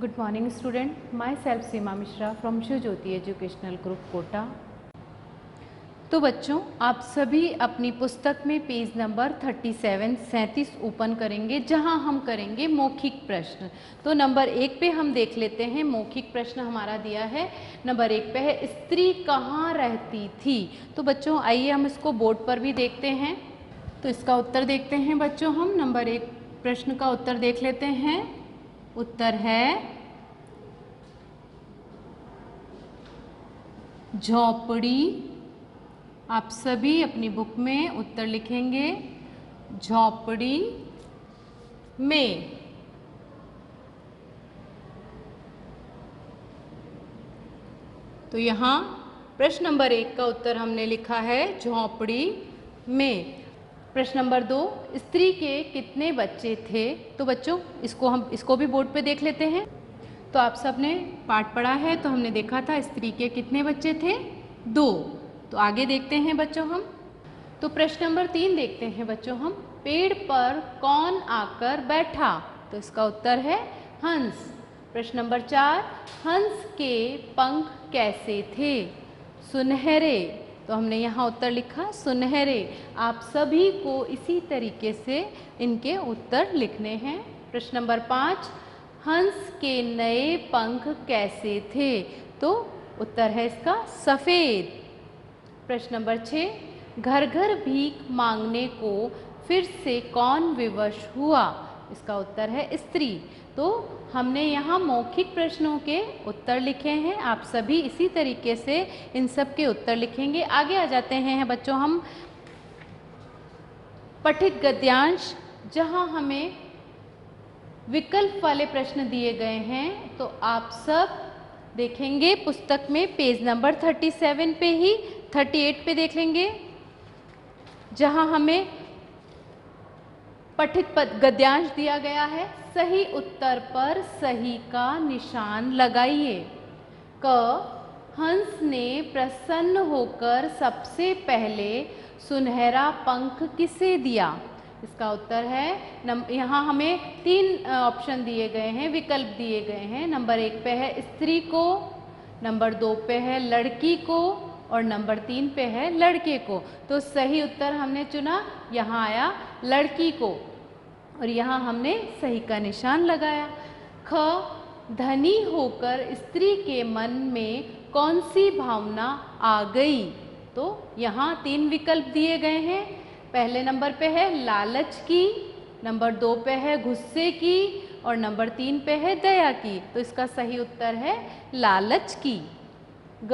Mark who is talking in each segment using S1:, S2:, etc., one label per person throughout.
S1: Good morning student, myself Seema Mishra from Shiv Jyoti Educational Group Kota. तो बच्चों आप सभी अपनी पुस्तक में पेज नंबर 37 ओपन करेंगे, जहां हम करेंगे मौखिक प्रश्न। तो नंबर 1 पे हम देख लेते हैं। मौखिक प्रश्न हमारा दिया है नंबर 1 पे है, स्त्री कहाँ रहती थी। तो बच्चों आइए हम इसको बोर्ड पर भी देखते हैं। तो इसका उत्तर देखते हैं बच्चों। हम नंबर 1 प्रश्न का उत्तर देख लेते हैं। उत्तर है झोपड़ी। आप सभी अपनी बुक में उत्तर लिखेंगे झोपड़ी में। तो यहाँ प्रश्न नंबर 1 का उत्तर हमने लिखा है झोपड़ी में। प्रश्न नंबर 2, स्त्री के कितने बच्चे थे। तो बच्चों इसको भी बोर्ड पे देख लेते हैं। तो आप सब ने पाठ पढ़ा है, तो हमने देखा था स्त्री के कितने बच्चे थे, 2। तो आगे देखते हैं बच्चों हम। तो प्रश्न नंबर 3 देखते हैं बच्चों हम। पेड़ पर कौन आकर बैठा। तो इसका उत्तर है हंस। प्रश्न नंबर 4, हंस के पंख कैसे थे, सुनहरे। तो हमने यहाँ उत्तर लिखा सुनहरे। आप सभी को इसी तरीके से इनके उत्तर लिखने हैं। प्रश्न नंबर 5, हंस के नए पंख कैसे थे। तो उत्तर है इसका सफ़ेद। प्रश्न नंबर 6, घर घर भीख मांगने को फिर से कौन विवश हुआ। इसका उत्तर है स्त्री। तो हमने यहाँ मौखिक प्रश्नों के उत्तर लिखे हैं। आप सभी इसी तरीके से इन सब के उत्तर लिखेंगे। आगे आ जाते हैं बच्चों हम पठित गद्यांश, जहाँ हमें विकल्प वाले प्रश्न दिए गए हैं। तो आप सब देखेंगे पुस्तक में पेज नंबर 37 पे ही 38 पे देख लेंगे, जहां हमें पठित गद्यांश दिया गया है। सही उत्तर पर सही का निशान लगाइए। क, हंस ने प्रसन्न होकर सबसे पहले सुनहरा पंख किसे दिया। इसका उत्तर है यहाँ हमें 3 ऑप्शन दिए गए हैं, विकल्प दिए गए हैं। नंबर 1 पे है स्त्री को, नंबर 2 पे है लड़की को, और नंबर 3 पे है लड़के को। तो सही उत्तर हमने चुना, यहाँ आया लड़की को, और यहाँ हमने सही का निशान लगाया। ख, धनी होकर स्त्री के मन में कौन सी भावना आ गई। तो यहाँ 3 विकल्प दिए गए हैं। पहले नंबर पे है लालच की, नंबर 2 पे है गुस्से की, और नंबर 3 पे है दया की। तो इसका सही उत्तर है लालच की। ग,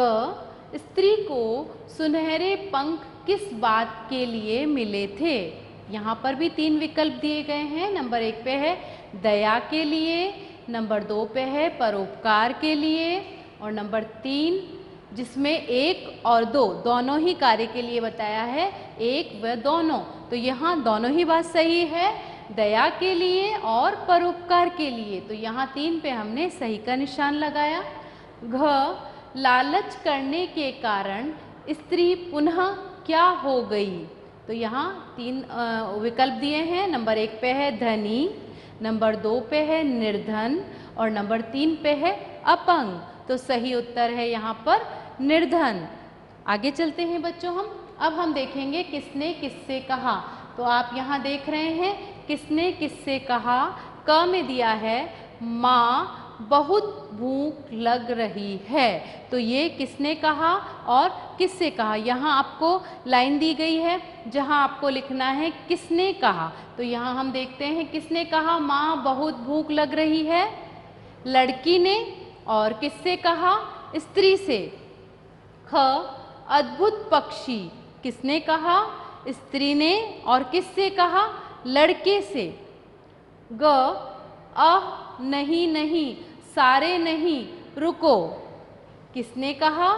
S1: स्त्री को सुनहरे पंख किस बात के लिए मिले थे। यहाँ पर भी 3 विकल्प दिए गए हैं। नंबर 1 पे है दया के लिए, नंबर 2 पे है परोपकार के लिए, और नंबर 3 जिसमें 1 और 2 दोनों ही कार्य के लिए बताया है, 1 व दोनों। तो यहाँ दोनों ही बात सही है, दया के लिए और परोपकार के लिए। तो यहाँ 3 पे हमने सही का निशान लगाया। घ, लालच करने के कारण स्त्री पुनः क्या हो गई। तो यहाँ 3 विकल्प दिए हैं। नंबर 1 पे है धनी, नंबर 2 पे है निर्धन, और नंबर 3 पे है अपंग। तो सही उत्तर है यहाँ पर निर्धन। आगे चलते हैं बच्चों हम। अब हम देखेंगे किसने किससे कहा। तो आप यहाँ देख रहे हैं किसने किससे कहा। क में दिया है माँ बहुत भूख लग रही है। तो ये किसने कहा और किससे कहा। यहाँ आपको लाइन दी गई है जहाँ आपको लिखना है किसने कहा। तो यहाँ हम देखते हैं किसने कहा, माँ बहुत भूख लग रही है, लड़की ने। और किससे कहा, स्त्री से। ख, अद्भुत पक्षी किसने कहा, स्त्री ने। और किससे कहा, लड़के से। ग, नहीं नहीं, सारे नहीं, रुको किसने कहा,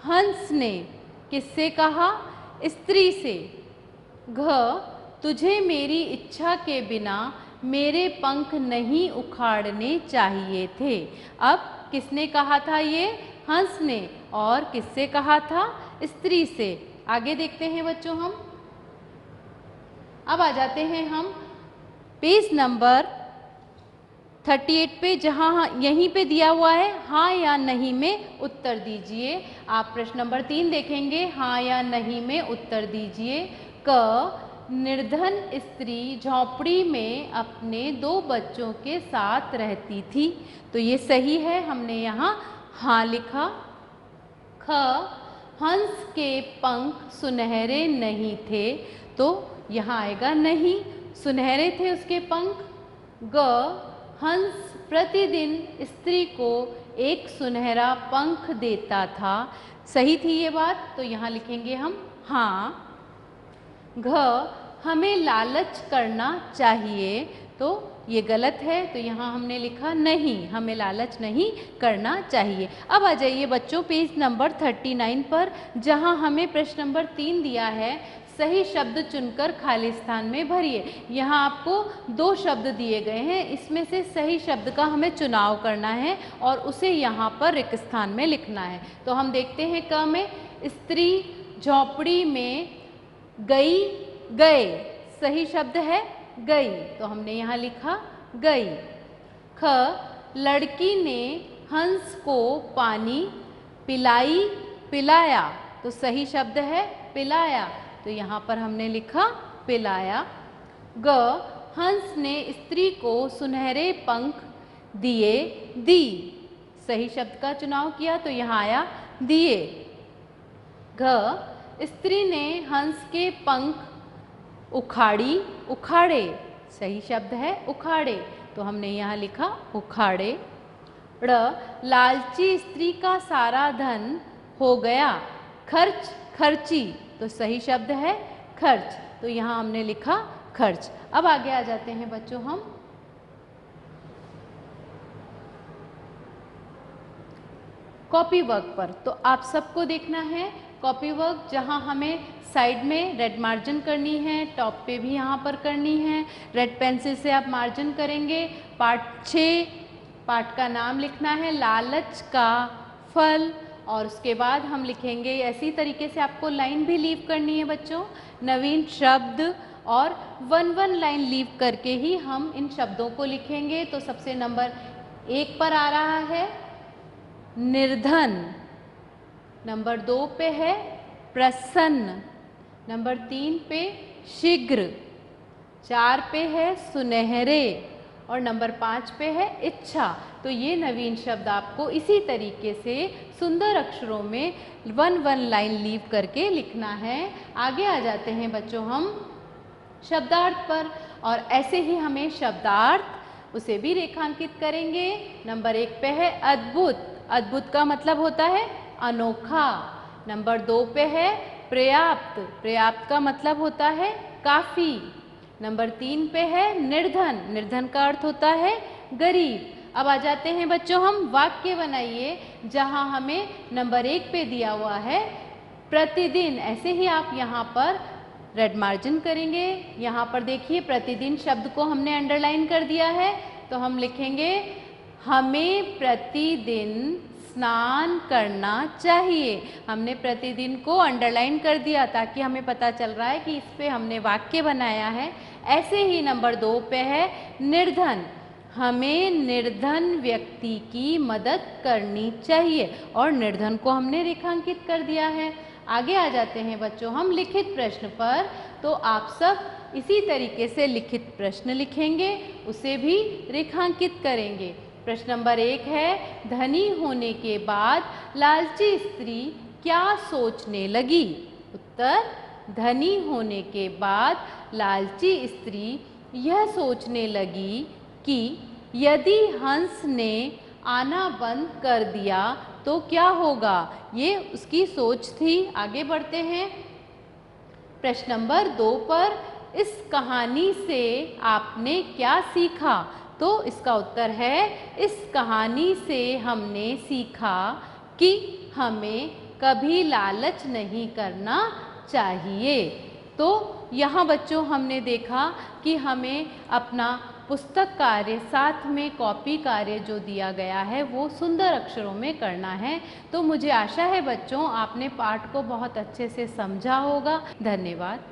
S1: हंस ने। किससे कहा, स्त्री से। घ, तुझे मेरी इच्छा के बिना मेरे पंख नहीं उखाड़ने चाहिए थे। अब किसने कहा था ये, हंस ने। और किससे कहा था, स्त्री से। आगे देखते हैं बच्चों हम। अब आ जाते हैं हम पेज नंबर 38 पे जहाँ यहीं पे दिया हुआ है हाँ या नहीं में उत्तर दीजिए। आप प्रश्न नंबर 3 देखेंगे, हाँ या नहीं में उत्तर दीजिए। क निर्धन स्त्री झोंपड़ी में अपने 2 बच्चों के साथ रहती थी, तो ये सही है, हमने यहाँ हाँ लिखा। ख हंस के पंख सुनहरे नहीं थे, तो यहाँ आएगा नहीं, सुनहरे थे उसके पंख। ग हंस प्रतिदिन स्त्री को एक सुनहरा पंख देता था, सही थी ये बात, तो यहाँ लिखेंगे हम हाँ। घ हमें लालच करना चाहिए, तो ये गलत है, तो यहाँ हमने लिखा नहीं, हमें लालच नहीं करना चाहिए। अब आ जाइए बच्चों पेज नंबर 39 पर, जहाँ हमें प्रश्न नंबर 3 दिया है, सही शब्द चुनकर खाली स्थान में भरिए। यहाँ आपको 2 शब्द दिए गए हैं, इसमें से सही शब्द का हमें चुनाव करना है और उसे यहाँ पर रिक्त स्थान में लिखना है। तो हम देखते हैं क में, स्त्री झोंपड़ी में गई गए, सही शब्द है गई, तो हमने यहाँ लिखा गई। ख लड़की ने हंस को पानी पिलाई पिलाया, तो सही शब्द है पिलाया, तो यहाँ पर हमने लिखा पिलाया। ग हंस ने स्त्री को सुनहरे पंख दिए दी, सही शब्द का चुनाव किया, तो यहाँ आया दिए। घ स्त्री ने हंस के पंख उखाड़ी उखाड़े, सही शब्द है उखाड़े, तो हमने यहाँ लिखा उखाड़े। ड़ लालची स्त्री का सारा धन हो गया खर्च खर्ची, तो सही शब्द है खर्च, तो यहाँ हमने लिखा खर्च। अब आगे आ जाते हैं बच्चों हम कॉपी वर्क पर। तो आप सबको देखना है कॉपी वर्क, जहाँ हमें साइड में रेड मार्जिन करनी है, टॉप पे भी यहाँ पर करनी है। रेड पेंसिल से आप मार्जिन करेंगे। पार्ट 6 पार्ट का नाम लिखना है लालच का फल, और उसके बाद हम लिखेंगे ऐसी तरीके से आपको लाइन भी लीव करनी है बच्चों, नवीन शब्द, और 1 लाइन लीव करके ही हम इन शब्दों को लिखेंगे। तो सबसे नंबर 1 पर आ रहा है निर्धन, नंबर 2 पे है प्रसन्न, नंबर 3 पे शीघ्र, 4 पे है सुनहरे, और नंबर 5 पे है इच्छा। तो ये नवीन शब्द आपको इसी तरीके से सुंदर अक्षरों में 1 लाइन लीव करके लिखना है। आगे आ जाते हैं बच्चों हम शब्दार्थ पर, और ऐसे ही हमें शब्दार्थ उसे भी रेखांकित करेंगे। नंबर 1 पे है अद्भुत, अद्भुत का मतलब होता है अनोखा। नंबर 2 पे है पर्याप्त, पर्याप्त का मतलब होता है काफ़ी। नंबर 3 पे है निर्धन, निर्धन का अर्थ होता है गरीब। अब आ जाते हैं बच्चों हम वाक्य बनाइए, जहां हमें नंबर 1 पे दिया हुआ है प्रतिदिन, ऐसे ही आप यहाँ पर रेड मार्जिन करेंगे। यहाँ पर देखिए प्रतिदिन शब्द को हमने अंडरलाइन कर दिया है, तो हम लिखेंगे हमें प्रतिदिन स्नान करना चाहिए। हमने प्रतिदिन को अंडरलाइन कर दिया ताकि हमें पता चल रहा है कि इस पे हमने वाक्य बनाया है। ऐसे ही नंबर 2 पे है निर्धन, हमें निर्धन व्यक्ति की मदद करनी चाहिए, और निर्धन को हमने रेखांकित कर दिया है। आगे आ जाते हैं बच्चों हम लिखित प्रश्न पर। तो आप सब इसी तरीके से लिखित प्रश्न लिखेंगे, उसे भी रेखांकित करेंगे। प्रश्न नंबर 1 है धनी होने के बाद लालची स्त्री क्या सोचने लगी। उत्तर, धनी होने के बाद लालची स्त्री यह सोचने लगी कि यदि हंस ने आना बंद कर दिया तो क्या होगा, ये उसकी सोच थी। आगे बढ़ते हैं प्रश्न नंबर 2 पर, इस कहानी से आपने क्या सीखा। तो इसका उत्तर है इस कहानी से हमने सीखा कि हमें कभी लालच नहीं करना चाहिए। तो यहाँ बच्चों हमने देखा कि हमें अपना पुस्तक कार्य साथ में कॉपी कार्य जो दिया गया है वो सुंदर अक्षरों में करना है। तो मुझे आशा है बच्चों आपने पाठ को बहुत अच्छे से समझा होगा। धन्यवाद।